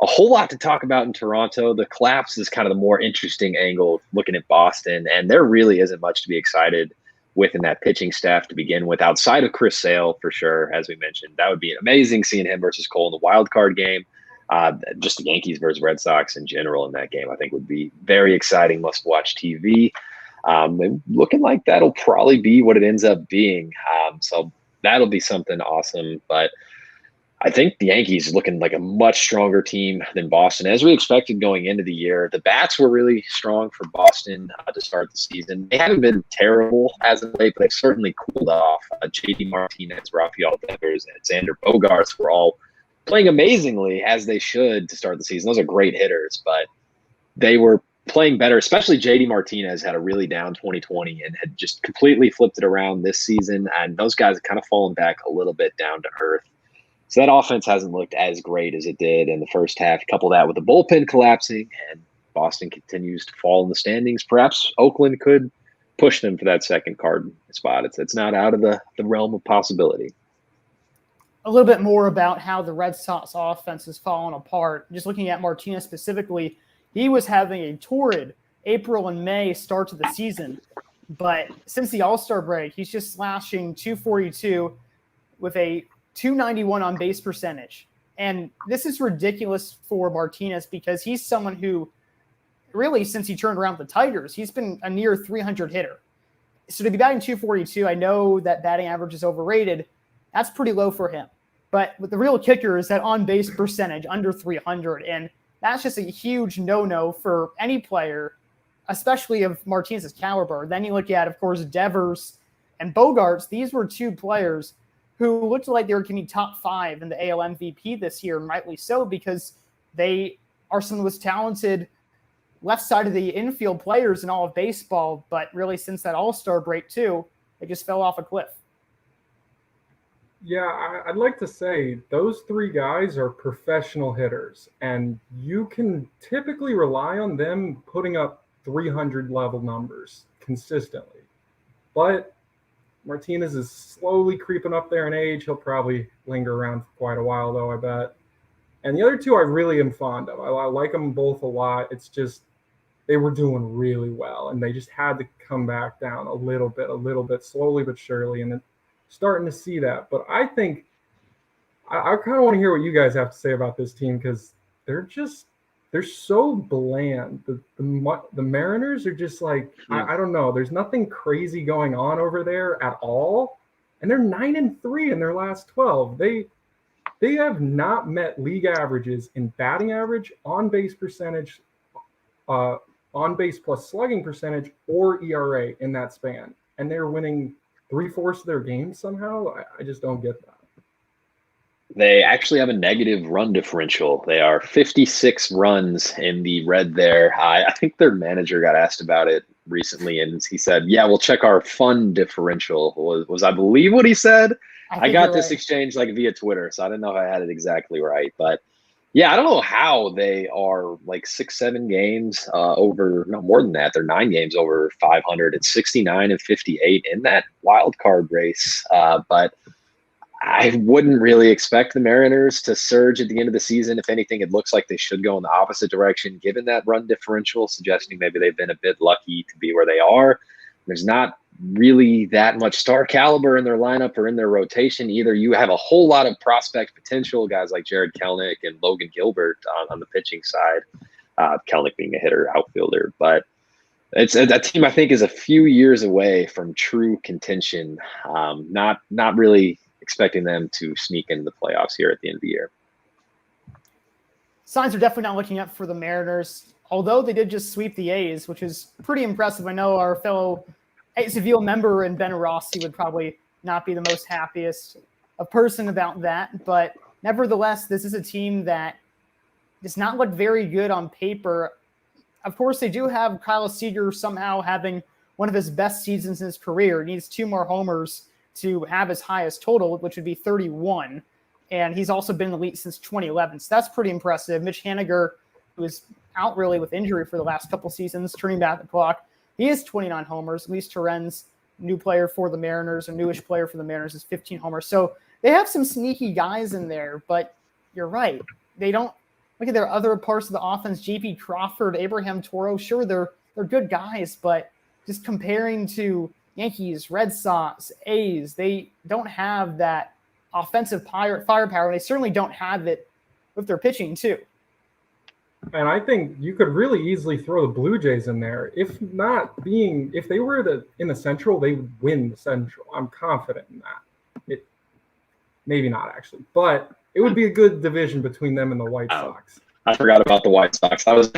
S2: a whole lot to talk about in Toronto. The collapse is kind of the more interesting angle looking at Boston, and there really isn't much to be excited within that pitching staff to begin with, outside of Chris Sale, for sure. As we mentioned, that would be amazing seeing him versus Cole in the wild card game. Just the Yankees versus Red Sox in general in that game, I think would be very exciting, must-watch TV. Looking like that'll probably be what it ends up being. So that'll be something awesome. But I think the Yankees looking like a much stronger team than Boston, as we expected going into the year. The bats were really strong for Boston to start the season. They haven't been terrible as of late, but they've certainly cooled off. JD Martinez, Rafael Devers, and Xander Bogaerts were all playing amazingly, as they should, to start the season. Those are great hitters, but they were playing better, especially JD Martinez had a really down 2020 and had just completely flipped it around this season, and those guys have kind of fallen back a little bit down to earth. So that offense hasn't looked as great as it did in the first half. Couple that with the bullpen collapsing, and Boston continues to fall in the standings. Perhaps Oakland could push them for that second card spot. It's not out of the realm of possibility.
S1: A little bit more about how the Red Sox offense has fallen apart. Just looking at Martinez specifically, he was having a torrid April and May start to the season. But since the All-Star break, he's just slashing .242 with a .291 on base percentage. And this is ridiculous for Martinez because he's someone who really, since he turned around the Tigers, he's been a near 300 hitter. So to be batting .242, I know that batting average is overrated. That's pretty low for him. But the real kicker is that on base percentage under 300. And that's just a huge no-no for any player, especially of Martinez's caliber. Then you look at, of course, Devers and Bogaerts. These were two players who looked like they were going to be top 5 in the AL MVP this year, and rightly so, because they are some of the most talented left side of the infield players in all of baseball. But really, since that All-Star break, too, they just fell off a cliff.
S3: Yeah, I'd like to say those three guys are professional hitters, and you can typically rely on them putting up 300 level numbers consistently. But Martinez is slowly creeping up there in age. He'll probably linger around for quite a while, though, I bet. And the other two I really am fond of. I like them both a lot. It's just they were doing really well, and they just had to come back down a little bit, slowly but surely, and then starting to see that. But I think I kind of want to hear what you guys have to say about this team because they're so bland. The Mariners are just like, I don't know. There's nothing crazy going on over there at all. And they're 9-3 in their last 12. They have not met league averages in batting average, on base percentage, on base plus slugging percentage, or ERA in that span. And they're winning 3/4 of their games somehow. I just don't get that.
S2: They actually have a negative run differential. They are 56 runs in the red there. I think their manager got asked about it recently, and he said, "Yeah, we'll check our fun differential." Was I believe what he said? I got this exchange like via Twitter, so I don't know if I had it exactly right, but yeah, I don't know how they are like 6-7 games over, no more than that. They're 9 games over 500. It's 69 and 58 in that wild card race, but I wouldn't really expect the Mariners to surge at the end of the season. If anything, it looks like they should go in the opposite direction, given that run differential, suggesting maybe they've been a bit lucky to be where they are. There's not really that much star caliber in their lineup or in their rotation either. You have a whole lot of prospect potential, guys like Jared Kelenic and Logan Gilbert on the pitching side, Kelenic being a hitter, outfielder. But it's that team, I think, is a few years away from true contention. Not really expecting them to sneak into the playoffs here at the end of the year.
S1: Signs are definitely not looking up for the Mariners, although they did just sweep the A's, which is pretty impressive. I know our fellow Exit Velo member and Ben Rossi would probably not be the most happiest of person about that, but nevertheless, this is a team that does not look very good on paper. Of course, they do have Kyle Seager somehow having one of his best seasons in his career. He needs 2 more homers to have his highest total, which would be 31. And he's also been in the league since 2011. So that's pretty impressive. Mitch Haniger, who is out really with injury for the last couple seasons, turning back the clock, he has 29 homers. Luis Torrens, new player for the Mariners, a newish player for the Mariners, is 15 homers. So they have some sneaky guys in there, but you're right. They don't look at their other parts of the offense. J.P. Crawford, Abraham Toro, sure, they're good guys, but just comparing to Yankees, Red Sox, A's, they don't have that offensive firepower. They certainly don't have it with their pitching too.
S3: And I think you could really easily throw the Blue Jays in there. If they were in the Central, they would win the Central. I'm confident in that. Maybe not actually, but it would be a good division between them and the White Sox.
S2: I forgot about the White Sox. I was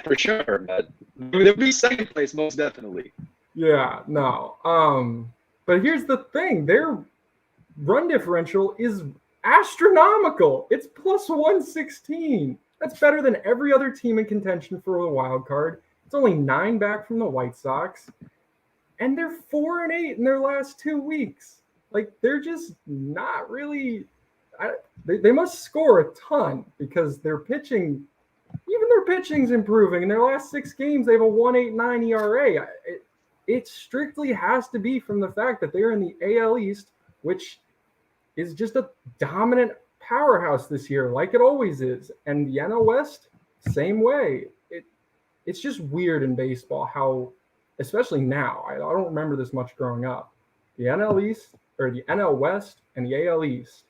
S2: for sure, but they'd be second place most definitely.
S3: Yeah, no. But here's the thing: their run differential is astronomical. It's plus 116. That's better than every other team in contention for the wild card. It's only 9 back from the White Sox, and they're 4-8 in their last 2 weeks. Like, they're just not really. They must score a ton because their pitching's improving. In their last 6 games, they have a 1.89 ERA. It strictly has to be from the fact that they're in the AL East, which is just a dominant powerhouse this year, like it always is. And the NL West, same way. It's just weird in baseball how, especially now, I don't remember this much growing up, the NL East or the NL West and the AL East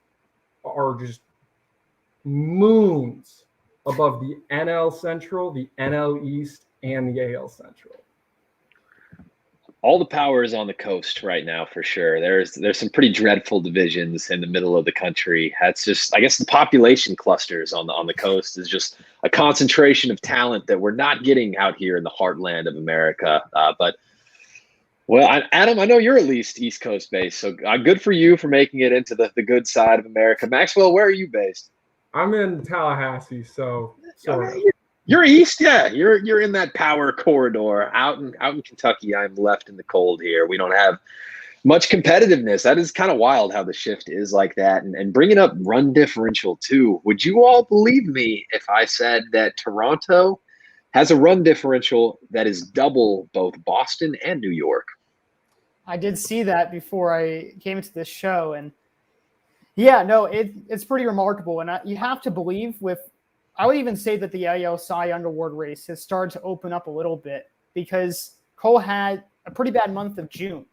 S3: are just moons above the NL Central, the NL East, and the AL Central.
S2: All the power is on the coast right now for sure. There's some pretty dreadful divisions in the middle of the country. That's just, I guess, the population clusters on the coast is just a concentration of talent that we're not getting out here in the heartland of America. But well, Adam, I know you're at least East Coast based, so good for you for making it into the good side of America. Maxwell, where are you based?
S3: I'm in Tallahassee, so
S2: You're east, yeah. You're in that power corridor. Out in Kentucky, I'm left in the cold here. We don't have much competitiveness. That is kind of wild how the shift is like that. And bringing up run differential too. Would you all believe me if I said that Toronto has a run differential that is double both Boston and New York?
S1: I did see that before I came into this show, and yeah, no, it's pretty remarkable. And you have to believe I would even say that the AL Cy Young Award race has started to open up a little bit because Cole had a pretty bad month of June,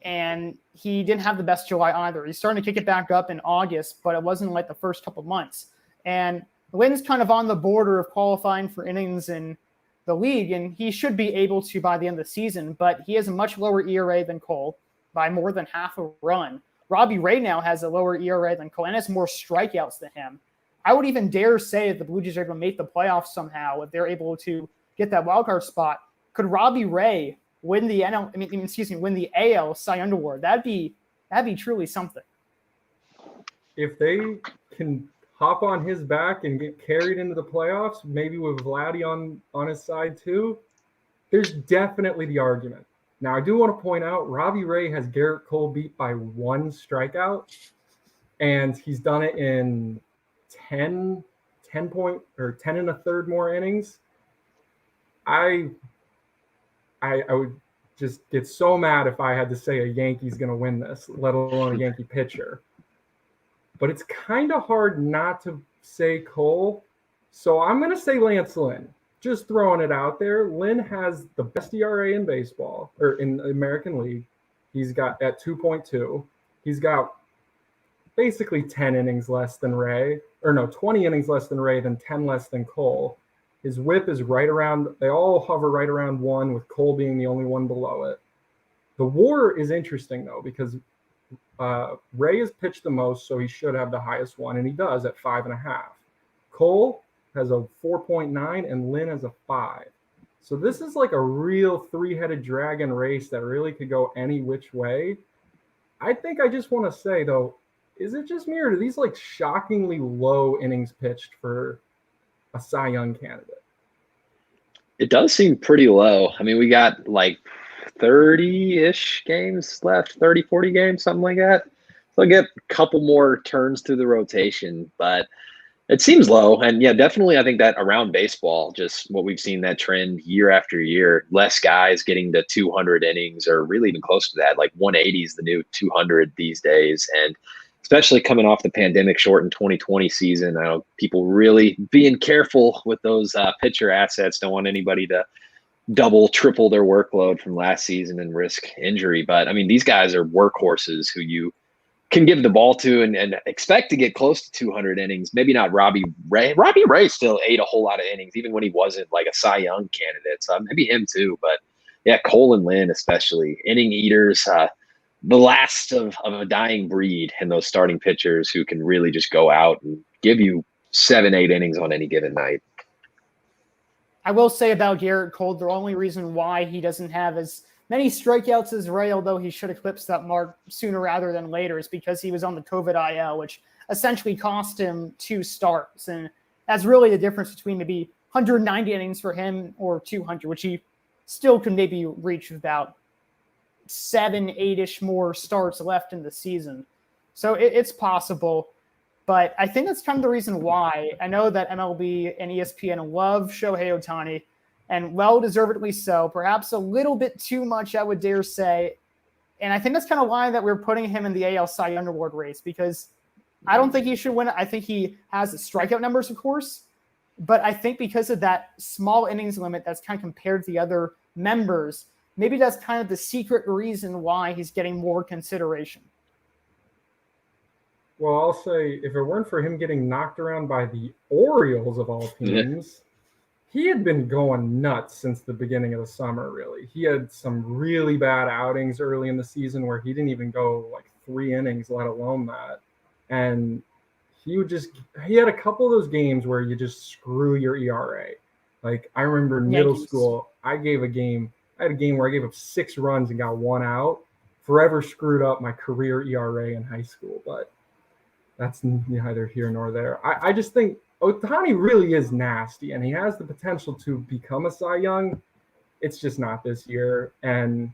S1: and he didn't have the best July either. He's starting to kick it back up in August, but it wasn't like the first couple months. And Lynn's kind of on the border of qualifying for innings in the league, and he should be able to by the end of the season, but he has a much lower ERA than Cole by more than half a run. Robbie Ray now has a lower ERA than Cole and has more strikeouts than him. I would even dare say if the Blue Jays are able to make the playoffs somehow, if they're able to get that wildcard spot, could Robbie Ray win the win the AL Cy Young Award? That'd be truly something.
S3: If they can hop on his back and get carried into the playoffs, maybe with Vladdy on his side too, there's definitely the argument. Now, I do want to point out Robbie Ray has Garrett Cole beat by 1 strikeout, and he's done it in 10 and a third more innings. I would just get so mad if I had to say a Yankee's going to win this, let alone a Yankee pitcher. But it's kind of hard not to say Cole. So I'm going to say Lance Lynn. Just throwing it out there. Lynn has the best ERA in baseball, or in the American League. He's got at 2.2. He's got basically 10 innings less than Ray, 20 innings less than Ray, then 10 less than Cole. His whip is right around, they all hover right around 1, with Cole being the only one below it. The WAR is interesting, though, because Ray has pitched the most, so he should have the highest one, and he does at 5.5. Cole has a 4.9, and Lynn has a 5. So this is like a real 3-headed dragon race that really could go any which way. I think I just want to say, though, is it just me, or do these like shockingly low innings pitched for a Cy Young candidate?
S2: It does seem pretty low. I mean, we got like 30-ish games left, 30, 40 games, something like that. So I'll get a couple more turns through the rotation, but it seems low. And yeah, definitely I think that around baseball, just what we've seen that trend year after year, less guys getting to 200 innings or really even close to that. Like 180 is the new 200 these days. And especially coming off the pandemic shortened 2020 season, I know people really being careful with those pitcher assets. Don't want anybody to double, triple their workload from last season and risk injury. But I mean, these guys are workhorses who you can give the ball to and expect to get close to 200 innings. Maybe not Robbie Ray. Robbie Ray still ate a whole lot of innings, even when he wasn't like a Cy Young candidate. So maybe him too. But yeah, Cole and Lynn, especially inning eaters, the last of a dying breed, and those starting pitchers who can really just go out and give you 7-8 innings on any given night.
S1: I will say about Garrett Cole, the only reason why he doesn't have as many strikeouts as Ray, although he should eclipse that mark sooner rather than later, is because he was on the COVID IL, which essentially cost him 2 starts. And that's really the difference between maybe 190 innings for him or 200, which he still can maybe reach with about 7, 8-ish more starts left in the season. So it's possible. But I think that's kind of the reason why. I know that MLB and ESPN love Shohei Ohtani, and well-deservedly so. Perhaps a little bit too much, I would dare say. And I think that's kind of why that we're putting him in the AL Cy Young Award race, because I don't think he should win it. I think he has the strikeout numbers, of course. But I think because of that small innings limit that's kind of compared to the other members, maybe that's kind of the secret reason why he's getting more consideration.
S3: Well, I'll say, if it weren't for him getting knocked around by the Orioles of all teams, he had been going nuts since the beginning of the summer, really. He had some really bad outings early in the season where he didn't even go like 3 innings, let alone that. And he had a couple of those games where you just screw your ERA. Like, I remember in middle school, I had a game where I gave up 6 runs and got 1 out. Forever screwed up my career ERA in high school, but that's neither here nor there. I just think Ohtani really is nasty, and he has the potential to become a Cy Young. It's just not this year. And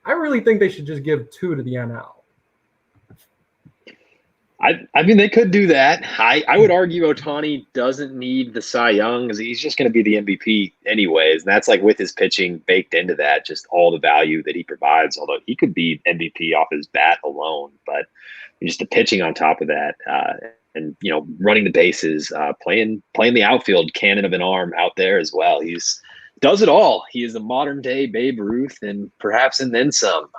S3: I really think they should just give 2 to the NL.
S2: I mean, they could do that. I would argue Ohtani doesn't need the Cy Young, because he's just going to be the MVP anyways. And that's like with his pitching baked into that, just all the value that he provides, although he could be MVP off his bat alone. But just the pitching on top of that, and, you know, running the bases, playing the outfield, cannon of an arm out there as well. He's does it all. He is a modern day Babe Ruth, and perhaps and then some.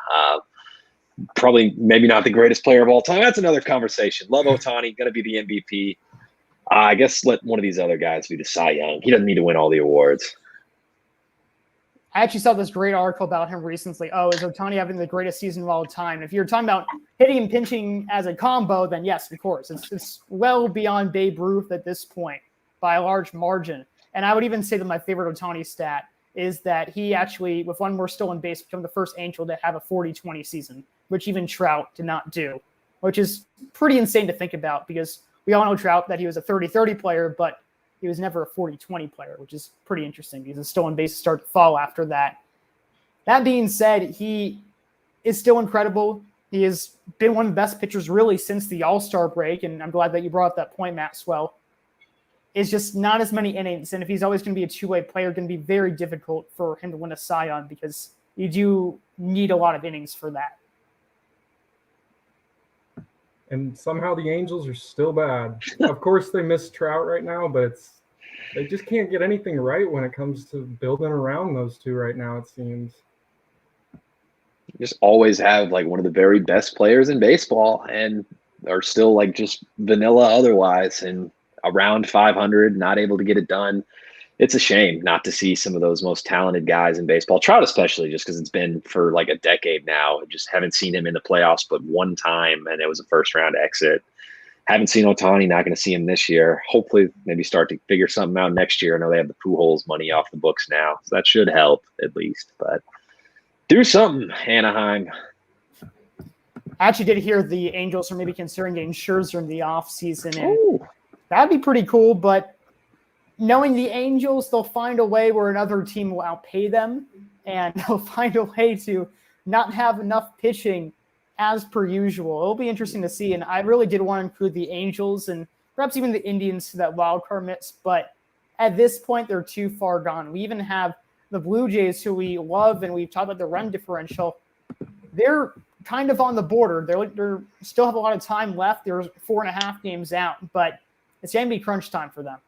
S2: Probably maybe not the greatest player of all time. That's another conversation. Love Ohtani, going to be the MVP. I guess let one of these other guys be the Cy Young. He doesn't need to win all the awards.
S1: I actually saw this great article about him recently. Oh, is Ohtani having the greatest season of all time? If you're talking about hitting and pitching as a combo, then yes, of course. It's well beyond Babe Ruth at this point by a large margin. And I would even say that my favorite Ohtani stat is that he actually, with 1 more stolen base, became the first Angel to have a 40-20 season, which even Trout did not do, which is pretty insane to think about, because we all know Trout, that he was a 30-30 player, but he was never a 40-20 player, which is pretty interesting because the stolen bases start to fall after that. That being said, he is still incredible. He has been one of the best pitchers really since the All-Star break, and I'm glad that you brought up that point, Maxwell. It's just not as many innings, and if he's always going to be a two-way player, it's going to be very difficult for him to win a Cy Young because you do need a lot of innings for that.
S3: And somehow the Angels are still bad. Of course, they miss Trout right now, but they just can't get anything right when it comes to building around those two right now, it seems.
S2: Just always have like one of the very best players in baseball and are still like just vanilla otherwise and around 500, not able to get it done. It's a shame not to see some of those most talented guys in baseball. Trout especially, just because it's been for like a decade now. Just haven't seen him in the playoffs but one time, and it was a first-round exit. Haven't seen Ohtani, not going to see him this year. Hopefully maybe start to figure something out next year. I know they have the Pujols money off the books now, so that should help at least. But do something, Anaheim.
S1: I actually did hear the Angels are maybe considering getting Scherzer in the offseason, and that'd be pretty cool, but knowing the Angels, they'll find a way where another team will outpay them, and they'll find a way to not have enough pitching as per usual. It'll be interesting to see, and I really did want to include the Angels and perhaps even the Indians to that wild card mix, but at this point, they're too far gone. We even have the Blue Jays, who we love, and we've talked about the run differential. They're kind of on the border. They're still have a lot of time left. They're 4.5 games out, but it's going to be crunch time for them.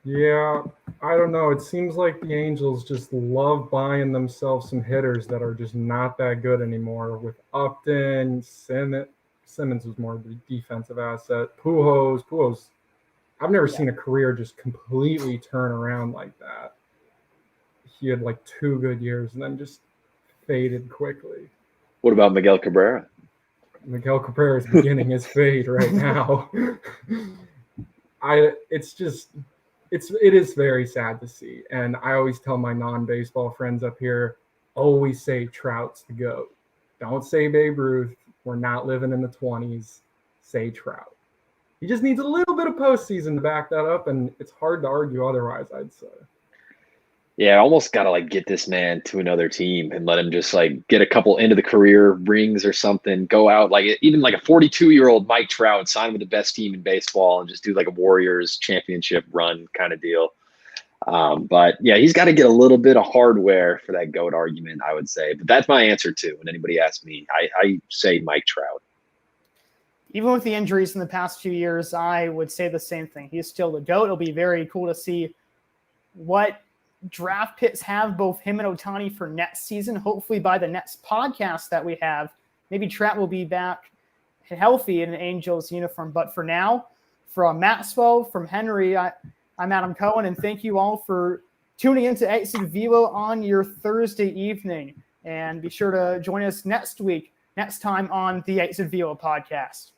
S3: Yeah, I don't know. It seems like the Angels just love buying themselves some hitters that are just not that good anymore. With Upton, Simmons was more of a defensive asset. Pujols. I've never seen a career just completely turn around like that. He had like 2 good years and then just faded quickly.
S2: What about Miguel Cabrera?
S3: Miguel Cabrera is beginning his fade right now. It is very sad to see. And I always tell my non-baseball friends up here, always say Trout's the GOAT. Don't say Babe Ruth. We're not living in the 20s. Say Trout. He just needs a little bit of postseason to back that up, and it's hard to argue otherwise, I'd say.
S2: Yeah, I almost got to like get this man to another team and let him just like get a couple end of the career rings or something, go out like even like a 42-year-old Mike Trout, sign with the best team in baseball and just do like a Warriors championship run kind of deal. But yeah, he's got to get a little bit of hardware for that GOAT argument, I would say. But that's my answer too. When anybody asks me, I say Mike Trout.
S1: Even with the injuries in the past few years, I would say the same thing. He's still the GOAT. It'll be very cool to see what draft picks have both him and Ohtani for next season. Hopefully by the next podcast that we have, maybe Trout will be back healthy in an Angels uniform. But for now, from Maxwell, from Henry, I'm Adam Cohen, and thank you all for tuning into Exit Velo on your Thursday evening. And be sure to join us next time on the Exit Velo podcast.